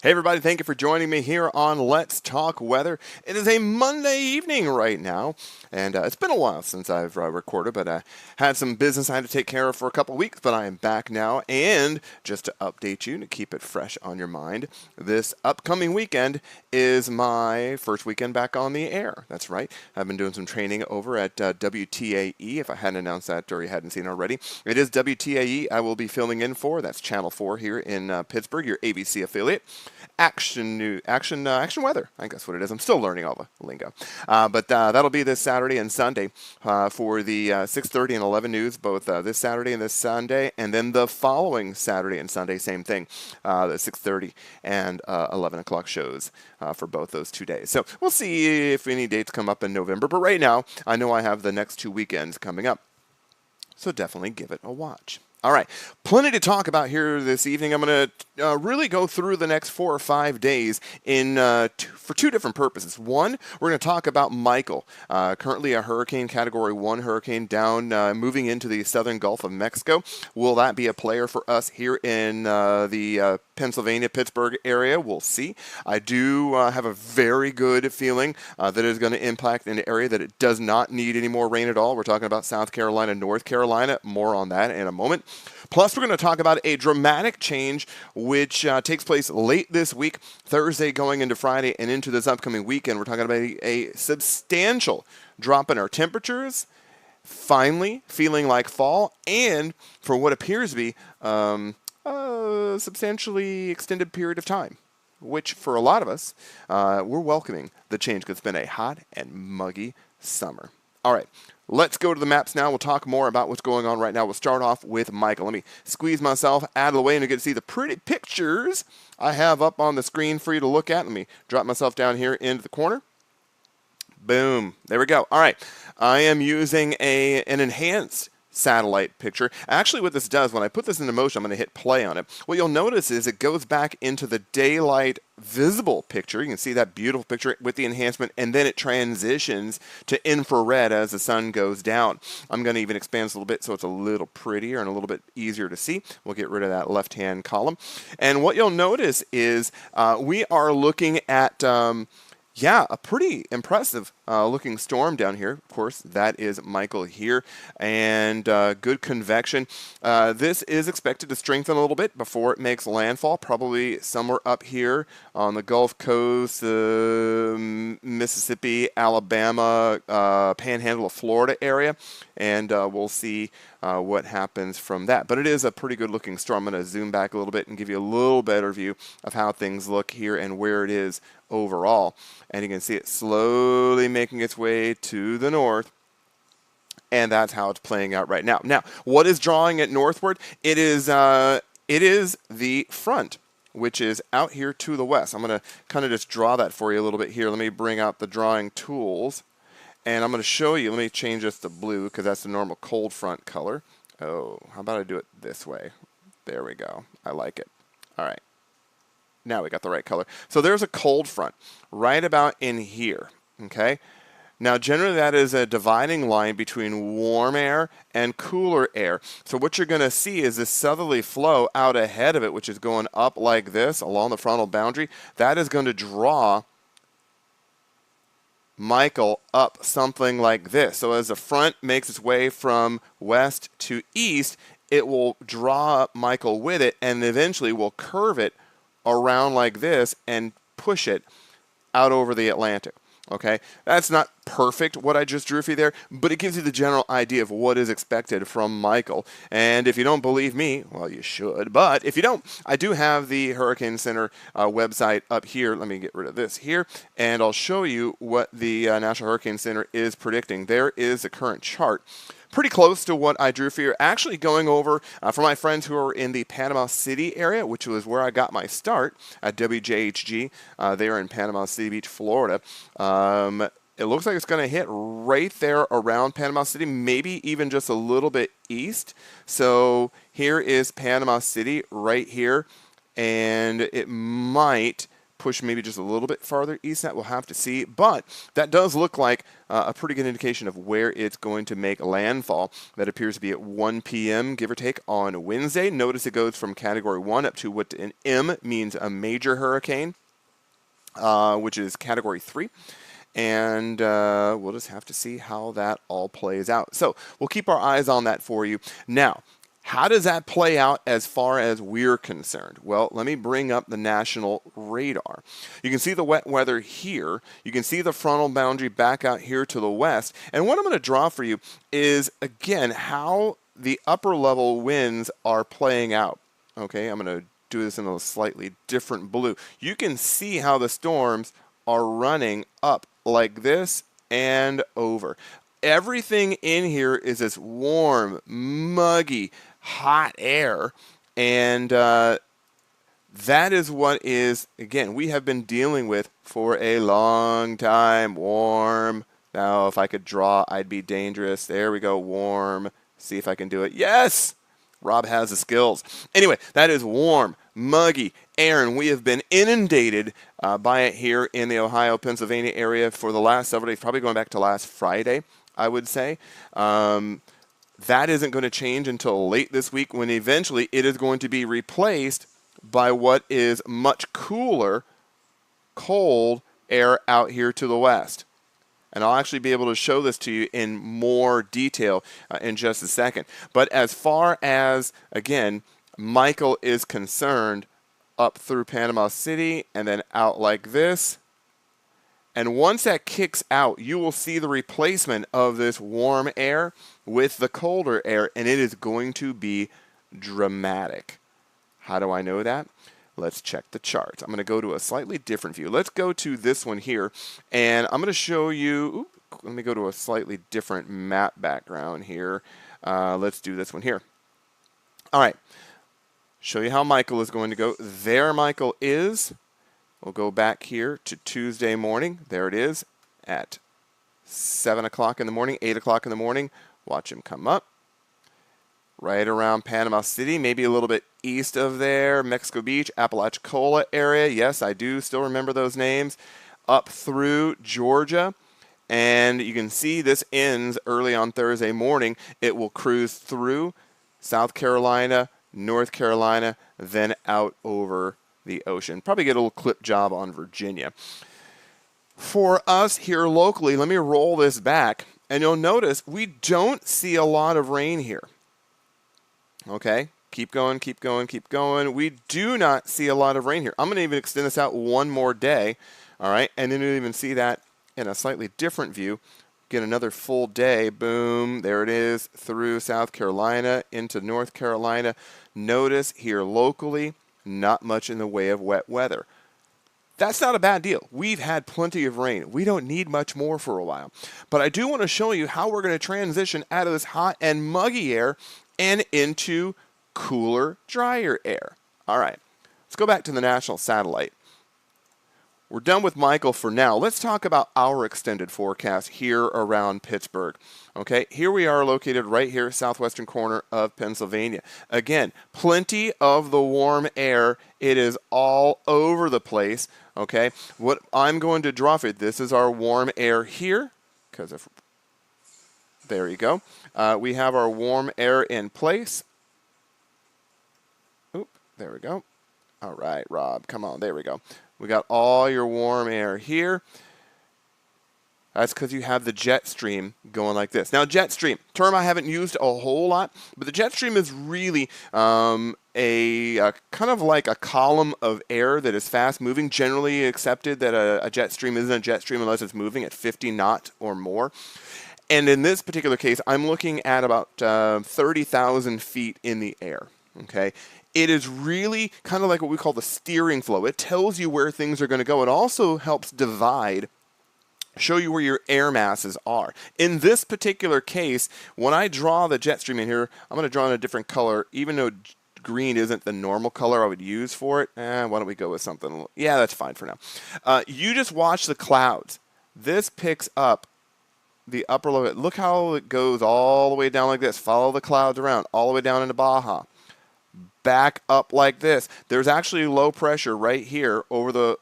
Hey everybody, thank you for joining me here on Let's Talk Weather. It is a Monday evening right now, and it's been a while since I've recorded, but I had some business I had to take care of for a couple weeks, but I am back now, and just to update you, to keep it fresh on your mind, this upcoming weekend is my first weekend back on the air. That's right. I've been doing some training over at WTAE, if I hadn't announced that or you hadn't seen already. It is WTAE I will be filming in for. That's Channel 4 here in Pittsburgh, your ABC affiliate. Action weather. I think that's what it is. I'm still learning all the lingo. But that'll be this Saturday and Sunday for the 6:30 and 11 news, both this Saturday and this Sunday, and then the following Saturday and Sunday, same thing, the 6:30 and 11 o'clock shows for both those 2 days. So we'll see if any dates come up in November. But right now, I know I have the next 2 weekends coming up. So definitely give it a watch. All right, plenty to talk about here this evening. I'm going to really go through the next 4 or 5 days for two different purposes. One, we're going to talk about Michael, currently a Hurricane Category 1 hurricane down, moving into the southern Gulf of Mexico. Will that be a player for us here in the Pennsylvania, Pittsburgh area? We'll see. I do have a very good feeling that it is going to impact an area that it does not need any more rain at all. We're talking about South Carolina, North Carolina. More on that in a moment. Plus, we're going to talk about a dramatic change which takes place late this week, Thursday going into Friday and into this upcoming weekend. We're talking about a substantial drop in our temperatures, finally feeling like fall, and for what appears to be a substantially extended period of time, which for a lot of us, we're welcoming the change because it's been a hot and muggy summer. All right, let's go to the maps now. We'll talk more about what's going on right now. We'll start off with Michael. Let me squeeze myself out of the way and you get to see the pretty pictures I have up on the screen for you to look at. Let me drop myself down here into the corner. Boom. There we go. All right. I am using an enhanced satellite picture. Actually, what this does, when I put this into motion, I'm going to hit play on it. What you'll notice is it goes back into the daylight visible picture. You can see that beautiful picture with the enhancement, and then it transitions to infrared as the sun goes down. I'm going to even expand this a little bit so it's a little prettier and a little bit easier to see. We'll get rid of that left-hand column. And what you'll notice is we are looking at a pretty impressive looking storm down here. Of course, that is Michael here, and good convection. This is expected to strengthen a little bit before it makes landfall, probably somewhere up here on the Gulf Coast, Mississippi, Alabama, panhandle of Florida area, and we'll see what happens from that. But it is a pretty good looking storm. I'm going to zoom back a little bit and give you a little better view of how things look here and where it is overall. And you can see it slowly making its way to the north. And that's how it's playing out right now. Now, what is drawing it northward? It is the front, which is out here to the west. I'm going to kind of just draw that for you a little bit here. Let me bring out the drawing tools. And I'm going to show you. Let me change this to blue because that's the normal cold front color. Oh, how about I do it this way? There we go. I like it. All right. Now we got the right color. So there's a cold front right about in here, okay? Now, generally that is a dividing line between warm air and cooler air. So what you're going to see is this southerly flow out ahead of it, which is going up like this along the frontal boundary. That is going to draw Michael up something like this. So as the front makes its way from west to east, it will draw up Michael with it and eventually will curve it around like this and push it out over the Atlantic. Okay, that's not perfect what I just drew for you there, but it gives you the general idea of what is expected from Michael. And if you don't believe me, well, you should. But if you don't, I do have the Hurricane Center website up here. Let me get rid of this here, and I'll show you what the National Hurricane Center is predicting. There is the current chart. Pretty close to what I drew for you. Actually going over for my friends who are in the Panama City area, which was where I got my start at WJHG. There in Panama City Beach, Florida. It looks like it's going to hit right there around Panama City, maybe even just a little bit east. So here is Panama City right here, and it might push maybe just a little bit farther east. That we'll have to see. But that does look like a pretty good indication of where it's going to make landfall. That appears to be at 1 p.m., give or take, on Wednesday. Notice it goes from Category 1 up to what an M means a major hurricane, which is Category 3. And we'll just have to see how that all plays out. So we'll keep our eyes on that for you. Now, how does that play out as far as we're concerned? Well, let me bring up the national radar. You can see the wet weather here. You can see the frontal boundary back out here to the west. And what I'm going to draw for you is, again, how the upper level winds are playing out. Okay, I'm going to do this in a slightly different blue. You can see how the storms are running up like this and over. Everything in here is this warm, muggy, hot air, and that is what is, again, we have been dealing with for a long time. Warm. Now, if I could draw, I'd be dangerous. There we go, warm. See if I can do it. Yes! Rob has the skills. Anyway, that is warm, muggy air, and we have been inundated by it here in the Ohio, Pennsylvania area for the last several days, probably going back to last Friday, I would say. That isn't going to change until late this week, when eventually it is going to be replaced by what is much cooler, cold air out here to the west. And I'll actually be able to show this to you in more detail in just a second. But as far as, again, Michael is concerned, up through Panama City and then out like this. And once that kicks out, you will see the replacement of this warm air with the colder air, and it is going to be dramatic. How do I know that? Let's check the charts. I'm going to go to a slightly different view. Let's go to this one here, and I'm going to show you, let me go to a slightly different map background here. Let's do this one here. All right. Show you how Michael is going to go. There Michael is. We'll go back here to Tuesday morning. There it is at 7 o'clock in the morning, 8 o'clock in the morning. Watch him come up. Right around Panama City, maybe a little bit east of there, Mexico Beach, Apalachicola area. Yes, I do still remember those names. Up through Georgia. And you can see this ends early on Thursday morning. It will cruise through South Carolina, North Carolina, then out over the ocean. Probably get a little clip job on Virginia. For us here locally, let me roll this back, and you'll notice we don't see a lot of rain here. Okay, keep going, keep going, keep going. We do not see a lot of rain here. I'm going to even extend this out one more day, all right? And then you'll even see that in a slightly different view. Get another full day, boom, there it is, through South Carolina into North Carolina. Notice here locally, not much in the way of wet weather. That's not a bad deal. We've had plenty of rain. We don't need much more for a while. But I do want to show you how we're going to transition out of this hot and muggy air and into cooler, drier air. All right, let's go back to the national satellite. We're done with Michael for now. Let's talk about our extended forecast here around Pittsburgh. Okay, here we are located right here, southwestern corner of Pennsylvania. Again, plenty of the warm air. It is all over the place. Okay, what I'm going to draw for you, this is our warm air here, because if there you go. We have our warm air in place. Oop, there we go. All right, Rob, come on, there we go. We got all your warm air here. That's because you have the jet stream going like this. Now, jet stream, term I haven't used a whole lot, but the jet stream is really a kind of like a column of air that is fast moving. Generally accepted that a jet stream isn't a jet stream unless it's moving at 50 knots or more. And in this particular case, I'm looking at about 30,000 feet in the air. Okay. It is really kind of like what we call the steering flow. It tells you where things are going to go. It also helps divide, show you where your air masses are. In this particular case, when I draw the jet stream in here, I'm going to draw in a different color, even though green isn't the normal color I would use for it. Why don't we go with something? Yeah, that's fine for now. You just watch the clouds. This picks up the upper level. Look how it goes all the way down like this. Follow the clouds around, all the way down into Baja. back up like this. There's actually low pressure right here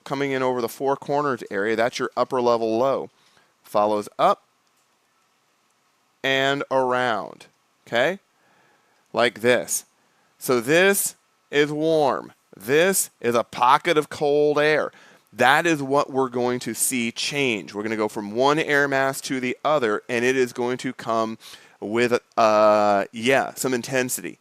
coming in over the four corners area. That's your upper level low. Follows up and around, okay? Like this. So this is warm. This is a pocket of cold air. That is what we're going to see change. We're going to go from one air mass to the other, and it is going to come with, some intensity.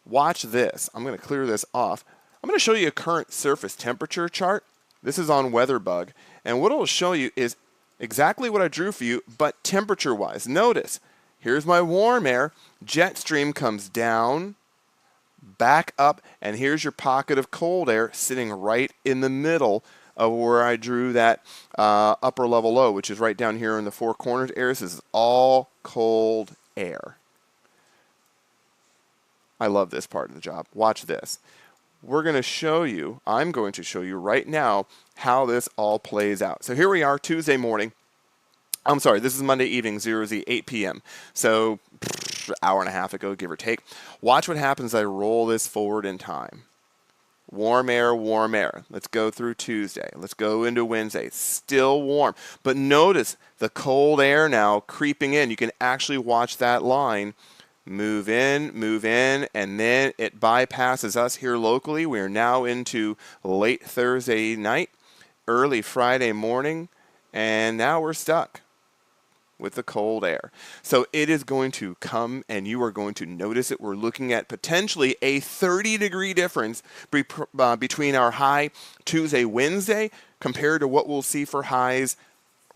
Watch this. I'm going to clear this off. I'm going to show you a current surface temperature chart. This is on WeatherBug, and what it'll show you is exactly what I drew for you, but temperature-wise. Notice, here's my warm air. Jet stream comes down, back up, and here's your pocket of cold air sitting right in the middle of where I drew that upper level low, which is right down here in the four corners area. This is all cold air. I love this part of the job. Watch this. I'm going to show you right now how this all plays out. So here we are, Tuesday morning. I'm sorry, this is Monday evening, 0Z, 8 p.m. So, hour and a half ago, give or take. Watch what happens as I roll this forward in time. Warm air, warm air. Let's go through Tuesday. Let's go into Wednesday. It's still warm. But notice the cold air now creeping in. You can actually watch that line move in, and then it bypasses us here locally. We are now into late Thursday night, early Friday morning, and now we're stuck with the cold air. So it is going to come, and you are going to notice it. We're looking at potentially a 30-degree difference between our high Tuesday, Wednesday, compared to what we'll see for highs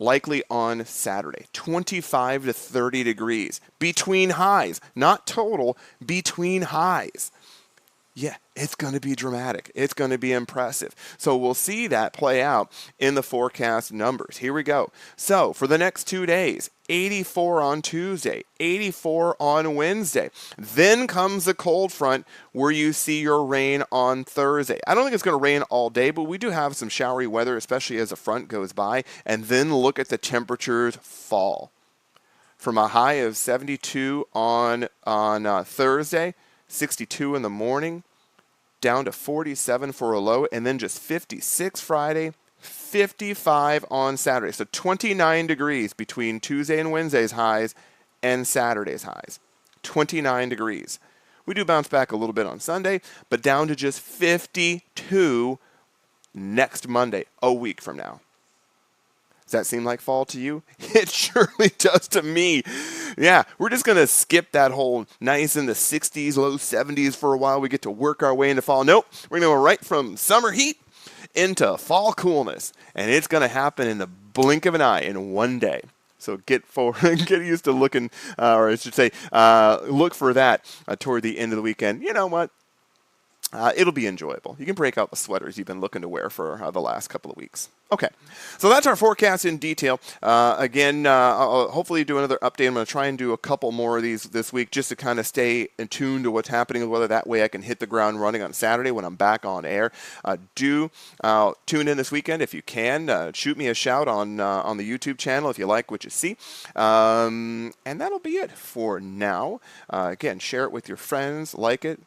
likely on Saturday. 25 to 30 degrees between highs, not total, between highs. Yeah, it's going to be dramatic. It's going to be impressive. So we'll see that play out in the forecast numbers. Here we go. So for the next 2 days, 84 on Tuesday, 84 on Wednesday. Then comes the cold front where you see your rain on Thursday. I don't think it's going to rain all day, but we do have some showery weather, especially as the front goes by. And then look at the temperatures fall. From a high of 72 on Thursday, 62 in the morning, down to 47 for a low, and then just 56 Friday, 55 on Saturday. So 29 degrees between Tuesday and Wednesday's highs and Saturday's highs. 29 degrees. We do bounce back a little bit on Sunday, but down to just 52 next Monday, a week from now. Does that seem like fall to you? It surely does to me. Yeah, we're just going to skip that whole nice in the 60s, low 70s for a while. We get to work our way into fall. Nope, we're going to go right from summer heat into fall coolness. And it's going to happen in the blink of an eye in one day. So get used to looking, or I should say, look for that toward the end of the weekend. You know what? It'll be enjoyable. You can break out the sweaters you've been looking to wear for the last couple of weeks. Okay, so that's our forecast in detail. Again, I'll hopefully do another update. I'm going to try and do a couple more of these this week just to kind of stay in tune to what's happening with weather. That way I can hit the ground running on Saturday when I'm back on air. Do tune in this weekend if you can. Shoot me a shout on the YouTube channel if you like what you see. And that'll be it for now. Again, share it with your friends, like it.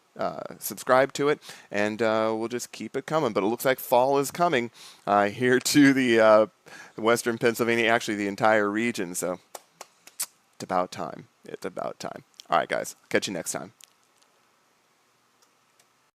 Subscribe to it, and we'll just keep it coming. But it looks like fall is coming here to the western Pennsylvania, actually the entire region. So it's about time. It's about time. All right, guys. Catch you next time.